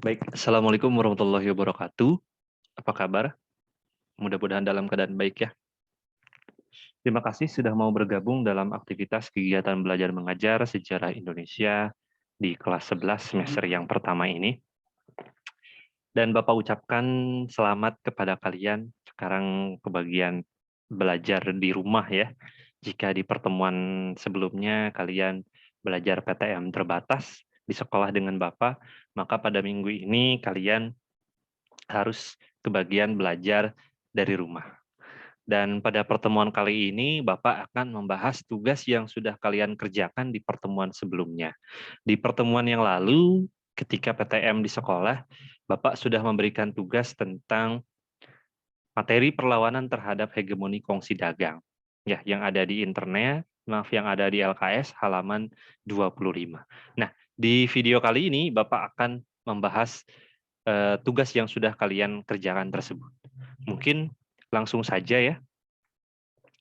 Baik, Assalamualaikum warahmatullahi wabarakatuh. Apa kabar? Mudah-mudahan dalam keadaan baik ya. Terima kasih sudah mau bergabung dalam aktivitas kegiatan belajar mengajar sejarah Indonesia di kelas 11 semester yang pertama ini. Dan Bapak ucapkan selamat kepada kalian. Sekarang kebagian belajar di rumah ya. Jika di pertemuan sebelumnya kalian belajar PTM terbatas di sekolah dengan Bapak, maka pada minggu ini kalian harus kebagian belajar dari rumah. Dan pada pertemuan kali ini, Bapak akan membahas tugas yang sudah kalian kerjakan di pertemuan sebelumnya. Di pertemuan yang lalu, ketika PTM di sekolah, Bapak sudah memberikan tugas tentang materi perlawanan terhadap hegemoni kongsi dagang. Ya, yang ada di internet, yang ada di LKS halaman 25. Nah, di video kali ini Bapak akan membahas tugas yang sudah kalian kerjakan tersebut. Mungkin langsung saja ya,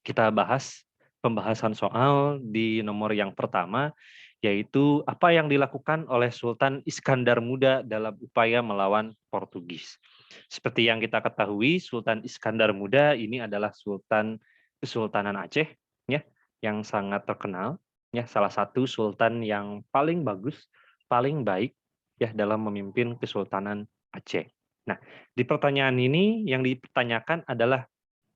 kita bahas pembahasan soal di nomor yang pertama, yaitu apa yang dilakukan oleh Sultan Iskandar Muda dalam upaya melawan Portugis. Seperti yang kita ketahui, Sultan Iskandar Muda ini adalah Sultan Kesultanan Aceh, ya, yang sangat terkenal, ya, salah satu sultan yang paling bagus, paling baik, ya, dalam memimpin Kesultanan Aceh. Nah, di pertanyaan ini yang dipertanyakan adalah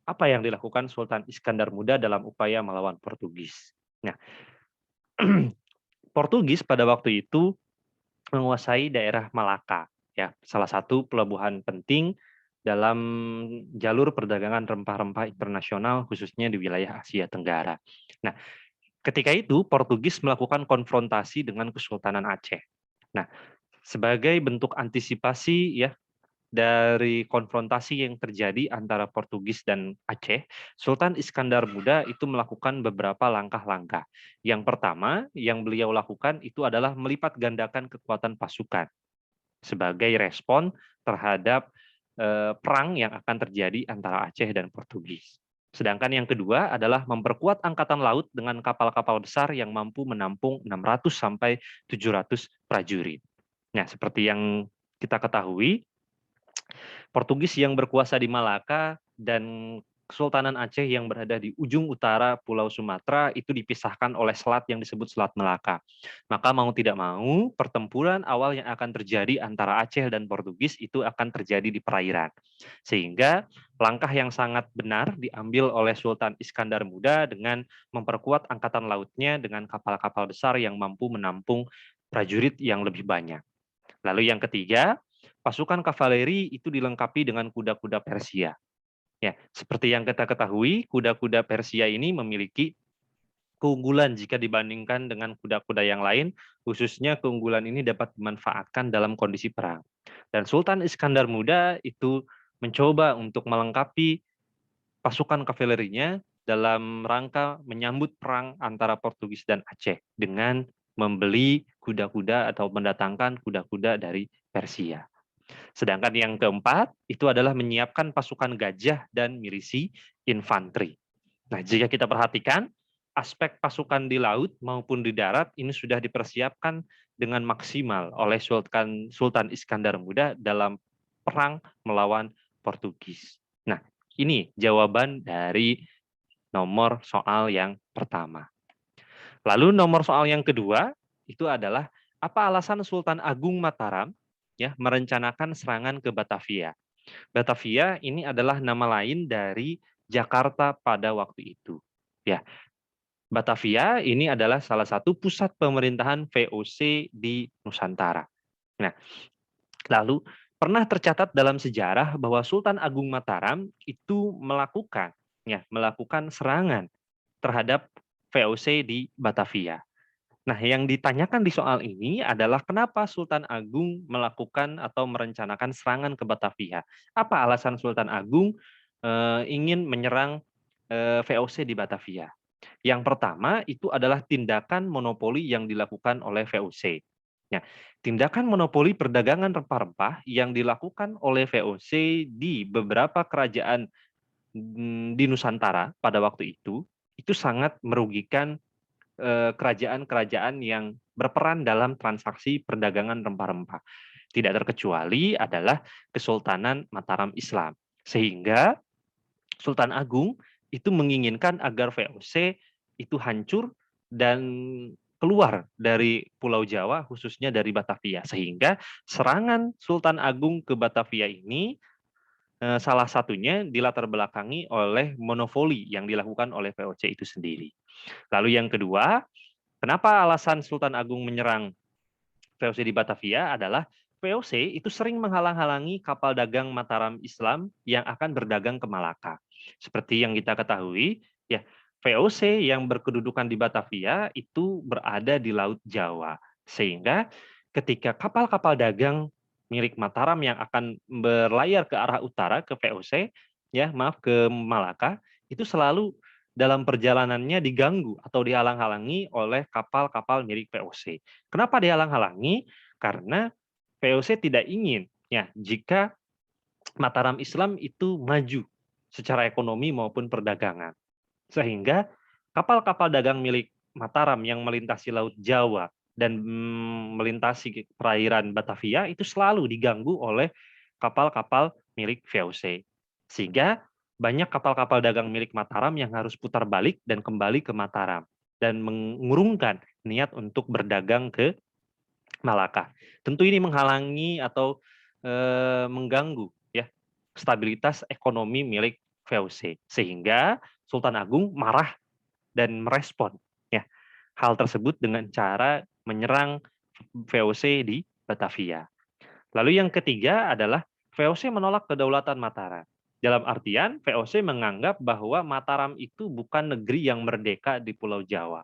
apa yang dilakukan Sultan Iskandar Muda dalam upaya melawan Portugis. Nah, Portugis pada waktu itu menguasai daerah Malaka, ya, salah satu pelabuhan penting dalam jalur perdagangan rempah-rempah internasional khususnya di wilayah Asia Tenggara. Nah, ketika itu Portugis melakukan konfrontasi dengan Kesultanan Aceh. Nah, sebagai bentuk antisipasi ya dari konfrontasi yang terjadi antara Portugis dan Aceh, Sultan Iskandar Muda itu melakukan beberapa langkah-langkah. Yang pertama yang beliau lakukan itu adalah melipat gandakan kekuatan pasukan sebagai respon terhadap perang yang akan terjadi antara Aceh dan Portugis. Sedangkan yang kedua adalah memperkuat angkatan laut dengan kapal-kapal besar yang mampu menampung 600 sampai 700 prajurit. Nah, seperti yang kita ketahui, Portugis yang berkuasa di Malaka dan Kesultanan Aceh yang berada di ujung utara Pulau Sumatera itu dipisahkan oleh selat yang disebut Selat Melaka. Maka mau tidak mau, pertempuran awal yang akan terjadi antara Aceh dan Portugis itu akan terjadi di perairan. Sehingga langkah yang sangat benar diambil oleh Sultan Iskandar Muda dengan memperkuat angkatan lautnya dengan kapal-kapal besar yang mampu menampung prajurit yang lebih banyak. Lalu yang ketiga, pasukan kavaleri itu dilengkapi dengan kuda-kuda Persia. Ya, seperti yang kita ketahui, kuda-kuda Persia ini memiliki keunggulan jika dibandingkan dengan kuda-kuda yang lain, khususnya keunggulan ini dapat dimanfaatkan dalam kondisi perang. Dan Sultan Iskandar Muda itu mencoba untuk melengkapi pasukan kavalerinya dalam rangka menyambut perang antara Portugis dan Aceh dengan membeli kuda-kuda atau mendatangkan kuda-kuda dari Persia. Sedangkan yang keempat, itu adalah menyiapkan pasukan gajah dan milisi infanteri. Nah, jika kita perhatikan, aspek pasukan di laut maupun di darat ini sudah dipersiapkan dengan maksimal oleh Sultan Iskandar Muda dalam perang melawan Portugis. Nah, ini jawaban dari nomor soal yang pertama. Lalu nomor soal yang kedua, itu adalah apa alasan Sultan Agung Mataram ya merencanakan serangan ke Batavia. Batavia ini adalah nama lain dari Jakarta pada waktu itu. Ya, Batavia ini adalah salah satu pusat pemerintahan VOC di Nusantara. Nah, lalu pernah tercatat dalam sejarah bahwa Sultan Agung Mataram itu melakukan serangan terhadap VOC di Batavia. Nah, yang ditanyakan di soal ini adalah kenapa Sultan Agung melakukan atau merencanakan serangan ke Batavia? Apa alasan Sultan Agung ingin menyerang VOC di Batavia? Yang pertama itu adalah tindakan monopoli yang dilakukan oleh VOC. Ya, tindakan monopoli perdagangan rempah-rempah yang dilakukan oleh VOC di beberapa kerajaan di Nusantara pada waktu itu sangat merugikan kerajaan-kerajaan yang berperan dalam transaksi perdagangan rempah-rempah. Tidak terkecuali adalah Kesultanan Mataram Islam. Sehingga Sultan Agung itu menginginkan agar VOC itu hancur dan keluar dari Pulau Jawa, khususnya dari Batavia. Sehingga serangan Sultan Agung ke Batavia ini salah satunya dilatar belakangi oleh monopoli yang dilakukan oleh VOC itu sendiri. Lalu yang kedua, kenapa alasan Sultan Agung menyerang VOC di Batavia adalah VOC itu sering menghalang-halangi kapal dagang Mataram Islam yang akan berdagang ke Malaka. Seperti yang kita ketahui, ya VOC yang berkedudukan di Batavia itu berada di Laut Jawa. Sehingga ketika kapal-kapal dagang milik Mataram yang akan berlayar ke arah utara ke VOC, ke Malaka, itu selalu dalam perjalanannya diganggu atau dihalang-halangi oleh kapal-kapal milik VOC. Kenapa dihalang-halangi? Karena VOC tidak ingin jika Mataram Islam itu maju secara ekonomi maupun perdagangan. Sehingga kapal-kapal dagang milik Mataram yang melintasi Laut Jawa dan melintasi perairan Batavia itu selalu diganggu oleh kapal-kapal milik VOC. Sehingga banyak kapal-kapal dagang milik Mataram yang harus putar balik dan kembali ke Mataram dan mengurungkan niat untuk berdagang ke Malaka. Tentu ini menghalangi atau mengganggu stabilitas ekonomi milik VOC, sehingga Sultan Agung marah dan merespon hal tersebut dengan cara menyerang VOC di Batavia. Lalu yang ketiga adalah VOC menolak kedaulatan Mataram. Dalam artian VOC menganggap bahwa Mataram itu bukan negeri yang merdeka di Pulau Jawa.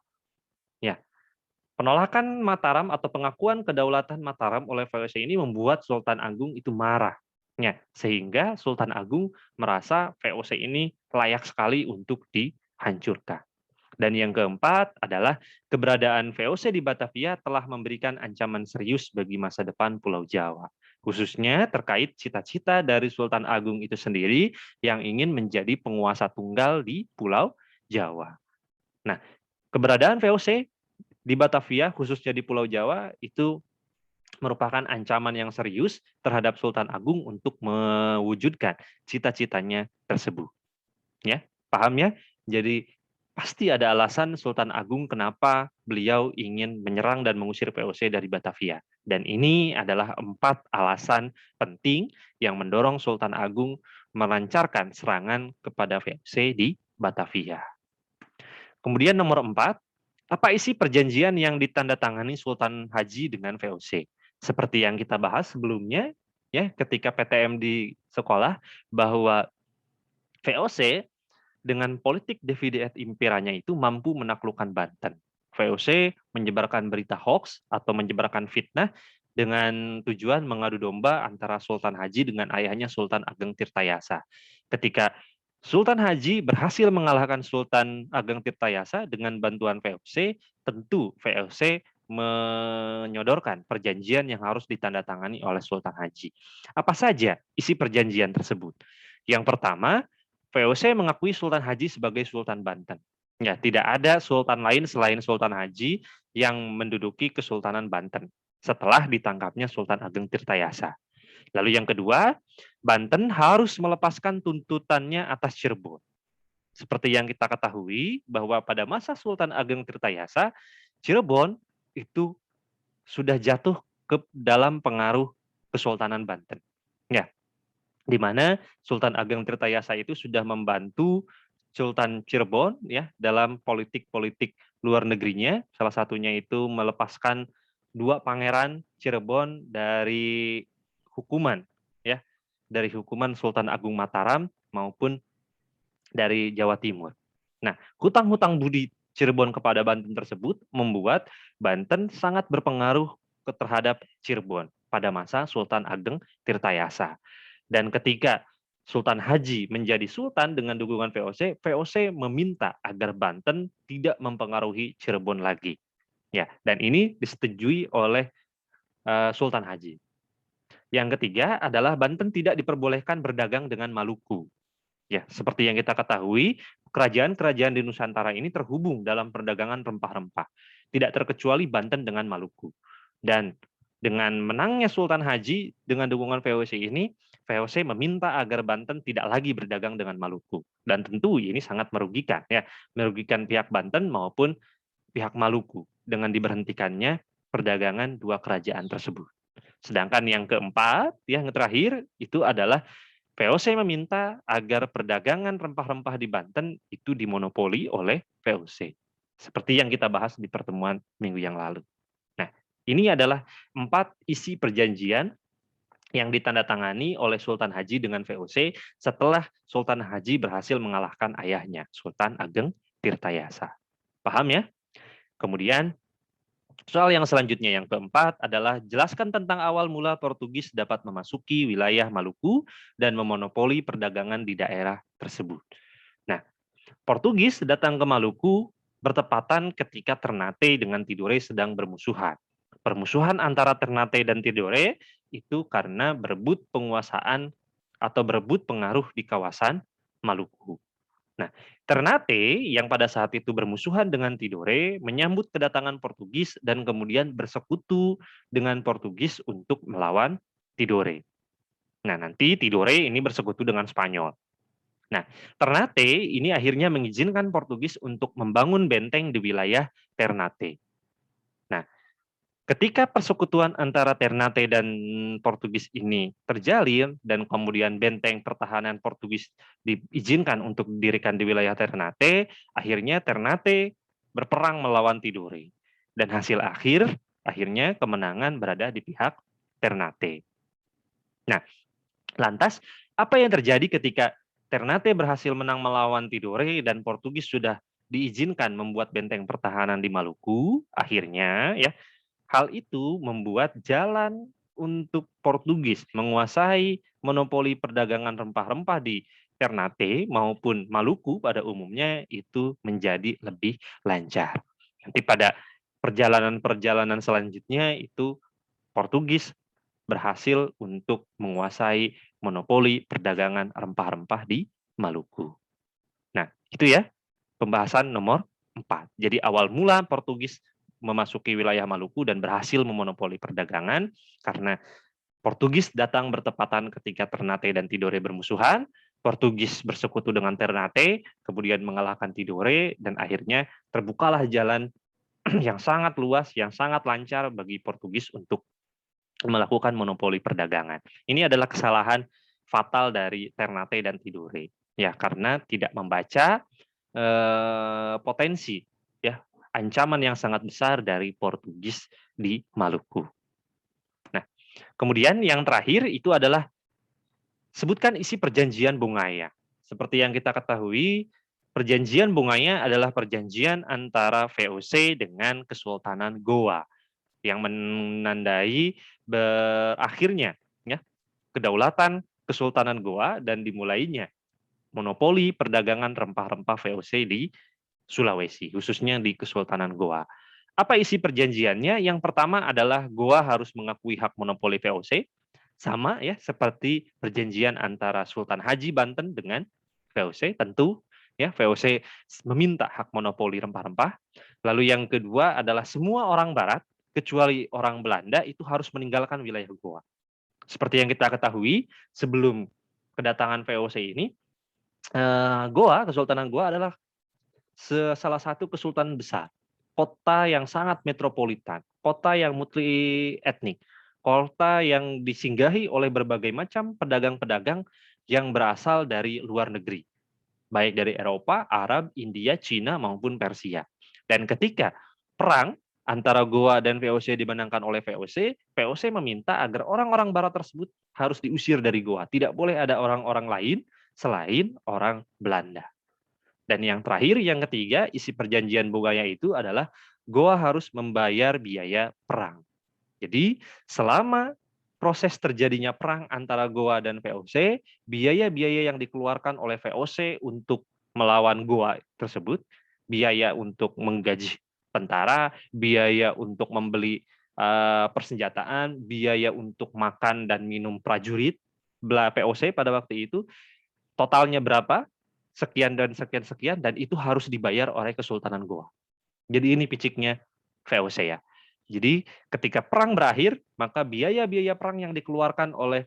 Penolakan Mataram atau pengakuan kedaulatan Mataram oleh VOC ini membuat Sultan Agung itu marah. Sehingga Sultan Agung merasa VOC ini layak sekali untuk dihancurkan. Dan yang keempat adalah keberadaan VOC di Batavia telah memberikan ancaman serius bagi masa depan Pulau Jawa. Khususnya terkait cita-cita dari Sultan Agung itu sendiri yang ingin menjadi penguasa tunggal di Pulau Jawa. Nah, keberadaan VOC di Batavia, khususnya di Pulau Jawa, itu merupakan ancaman yang serius terhadap Sultan Agung untuk mewujudkan cita-citanya tersebut. Paham ya? Jadi pasti ada alasan Sultan Agung kenapa beliau ingin menyerang dan mengusir VOC dari Batavia. Dan ini adalah 4 alasan penting yang mendorong Sultan Agung melancarkan serangan kepada VOC di Batavia. Kemudian nomor 4, apa isi perjanjian yang ditandatangani Sultan Haji dengan VOC? Seperti yang kita bahas sebelumnya, ketika PTM di sekolah, bahwa VOC dengan politik divide et imperanya itu mampu menaklukkan Banten. VOC menyebarkan berita hoax atau menyebarkan fitnah dengan tujuan mengadu domba antara Sultan Haji dengan ayahnya Sultan Ageng Tirtayasa. Ketika Sultan Haji berhasil mengalahkan Sultan Ageng Tirtayasa dengan bantuan VOC, tentu VOC menyodorkan perjanjian yang harus ditandatangani oleh Sultan Haji. Apa saja isi perjanjian tersebut? Yang pertama, VOC mengakui Sultan Haji sebagai Sultan Banten. Tidak ada sultan lain selain Sultan Haji yang menduduki Kesultanan Banten setelah ditangkapnya Sultan Ageng Tirtayasa. Lalu yang kedua, Banten harus melepaskan tuntutannya atas Cirebon. Seperti yang kita ketahui bahwa pada masa Sultan Ageng Tirtayasa, Cirebon itu sudah jatuh ke dalam pengaruh Kesultanan Banten. Di mana Sultan Ageng Tirtayasa itu sudah membantu Sultan Cirebon dalam politik-politik luar negerinya, salah satunya itu melepaskan 2 pangeran Cirebon dari hukuman dari hukuman Sultan Agung Mataram maupun dari Jawa Timur. Nah, hutang-hutang budi Cirebon kepada Banten tersebut membuat Banten sangat berpengaruh terhadap Cirebon pada masa Sultan Ageng Tirtayasa. Dan ketika Sultan Haji menjadi sultan dengan dukungan VOC, VOC meminta agar Banten tidak mempengaruhi Cirebon lagi. Dan ini disetujui oleh Sultan Haji. Yang ketiga adalah Banten tidak diperbolehkan berdagang dengan Maluku. Seperti yang kita ketahui, kerajaan-kerajaan di Nusantara ini terhubung dalam perdagangan rempah-rempah, tidak terkecuali Banten dengan Maluku. Dan dengan menangnya Sultan Haji dengan dukungan VOC ini, VOC meminta agar Banten tidak lagi berdagang dengan Maluku. Dan tentu ini sangat merugikan, ya, merugikan pihak Banten maupun pihak Maluku dengan diberhentikannya perdagangan dua kerajaan tersebut. Sedangkan yang keempat, yang terakhir itu adalah VOC meminta agar perdagangan rempah-rempah di Banten itu dimonopoli oleh VOC. Seperti yang kita bahas di pertemuan minggu yang lalu. Nah, ini adalah 4 isi perjanjian yang ditandatangani oleh Sultan Haji dengan VOC setelah Sultan Haji berhasil mengalahkan ayahnya, Sultan Ageng Tirtayasa. Paham ya? Kemudian soal yang selanjutnya yang keempat adalah jelaskan tentang awal mula Portugis dapat memasuki wilayah Maluku dan memonopoli perdagangan di daerah tersebut. Nah, Portugis datang ke Maluku bertepatan ketika Ternate dengan Tidore sedang bermusuhan. Permusuhan antara Ternate dan Tidore itu karena berebut penguasaan atau berebut pengaruh di kawasan Maluku. Nah, Ternate yang pada saat itu bermusuhan dengan Tidore menyambut kedatangan Portugis dan kemudian bersekutu dengan Portugis untuk melawan Tidore. Nah, nanti Tidore ini bersekutu dengan Spanyol. Nah, Ternate ini akhirnya mengizinkan Portugis untuk membangun benteng di wilayah Ternate. Nah, ketika persekutuan antara Ternate dan Portugis ini terjalin dan kemudian benteng pertahanan Portugis diizinkan untuk didirikan di wilayah Ternate, akhirnya Ternate berperang melawan Tidore. Dan hasil akhirnya kemenangan berada di pihak Ternate. Nah, lantas apa yang terjadi ketika Ternate berhasil menang melawan Tidore dan Portugis sudah diizinkan membuat benteng pertahanan di Maluku? Akhirnya ya, hal itu membuat jalan untuk Portugis menguasai monopoli perdagangan rempah-rempah di Ternate maupun Maluku pada umumnya itu menjadi lebih lancar. Nanti pada perjalanan-perjalanan selanjutnya itu Portugis berhasil untuk menguasai monopoli perdagangan rempah-rempah di Maluku. Nah, itu ya pembahasan nomor 4. Jadi awal mula Portugis memasuki wilayah Maluku dan berhasil memonopoli perdagangan karena Portugis datang bertepatan ketika Ternate dan Tidore bermusuhan, Portugis bersekutu dengan Ternate, kemudian mengalahkan Tidore, dan akhirnya terbukalah jalan yang sangat luas, yang sangat lancar bagi Portugis untuk melakukan monopoli perdagangan. Ini adalah kesalahan fatal dari Ternate dan Tidore, ya karena tidak membaca potensi, ya ancaman yang sangat besar dari Portugis di Maluku. Nah, kemudian yang terakhir itu adalah sebutkan isi perjanjian Bungaya. Seperti yang kita ketahui, perjanjian Bungaya adalah perjanjian antara VOC dengan Kesultanan Goa yang menandai berakhirnya ya kedaulatan Kesultanan Goa dan dimulainya monopoli perdagangan rempah-rempah VOC di Sulawesi, khususnya di Kesultanan Goa. Apa isi perjanjiannya? Yang pertama adalah Goa harus mengakui hak monopoli VOC, sama ya seperti perjanjian antara Sultan Haji Banten dengan VOC, tentu ya VOC meminta hak monopoli rempah-rempah. Lalu yang kedua adalah semua orang Barat kecuali orang Belanda itu harus meninggalkan wilayah Goa. Seperti yang kita ketahui sebelum kedatangan VOC ini, Goa, Kesultanan Goa adalah salah satu kesultanan besar, kota yang sangat metropolitan, kota yang multi etnik, kota yang disinggahi oleh berbagai macam pedagang-pedagang yang berasal dari luar negeri, baik dari Eropa, Arab, India, Cina maupun Persia. Dan ketika perang antara Goa dan VOC dimenangkan oleh VOC, VOC meminta agar orang-orang Barat tersebut harus diusir dari Goa. Tidak boleh ada orang-orang lain selain orang Belanda. Dan yang terakhir, yang ketiga, isi perjanjian Bungaya itu adalah Goa harus membayar biaya perang. Jadi selama proses terjadinya perang antara Goa dan VOC, biaya-biaya yang dikeluarkan oleh VOC untuk melawan Goa tersebut, biaya untuk menggaji tentara, biaya untuk membeli persenjataan, biaya untuk makan dan minum prajurit, VOC pada waktu itu, totalnya berapa? sekian dan sekian sekian dan itu harus dibayar oleh Kesultanan Goa. Jadi ini piciknya VOC ya. Jadi ketika perang berakhir, maka biaya-biaya perang yang dikeluarkan oleh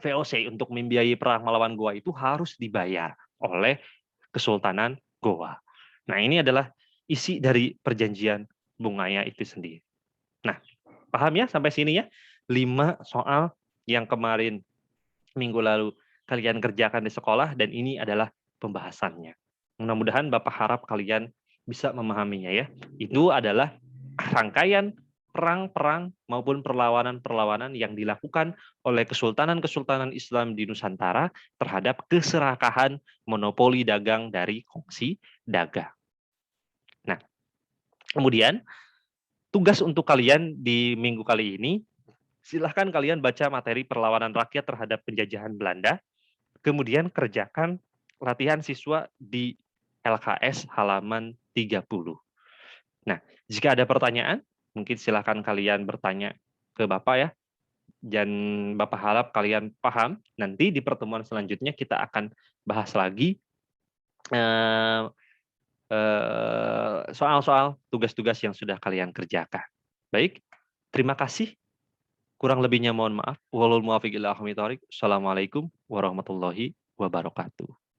VOC untuk membiayai perang melawan Goa itu harus dibayar oleh Kesultanan Goa. Nah, ini adalah isi dari perjanjian Bungaya itu sendiri. Nah, paham ya sampai sini ya? 5 soal yang kemarin minggu lalu kalian kerjakan di sekolah dan ini adalah pembahasannya. Mudah-mudahan Bapak harap kalian bisa memahaminya ya. Itu adalah rangkaian perang-perang maupun perlawanan-perlawanan yang dilakukan oleh kesultanan-kesultanan Islam di Nusantara terhadap keserakahan monopoli dagang dari kongsi dagang. Nah, kemudian tugas untuk kalian di minggu kali ini, silahkan kalian baca materi perlawanan rakyat terhadap penjajahan Belanda, kemudian kerjakan latihan siswa di LKS halaman 30. Nah, jika ada pertanyaan, mungkin silahkan kalian bertanya ke Bapak ya, dan Bapak harap kalian paham. Nanti di pertemuan selanjutnya kita akan bahas lagi soal-soal tugas-tugas yang sudah kalian kerjakan. Baik, terima kasih. Kurang lebihnya mohon maaf. Walul muwaffiq ila aqwamit thoriq. Assalamualaikum warahmatullahi wabarakatuh.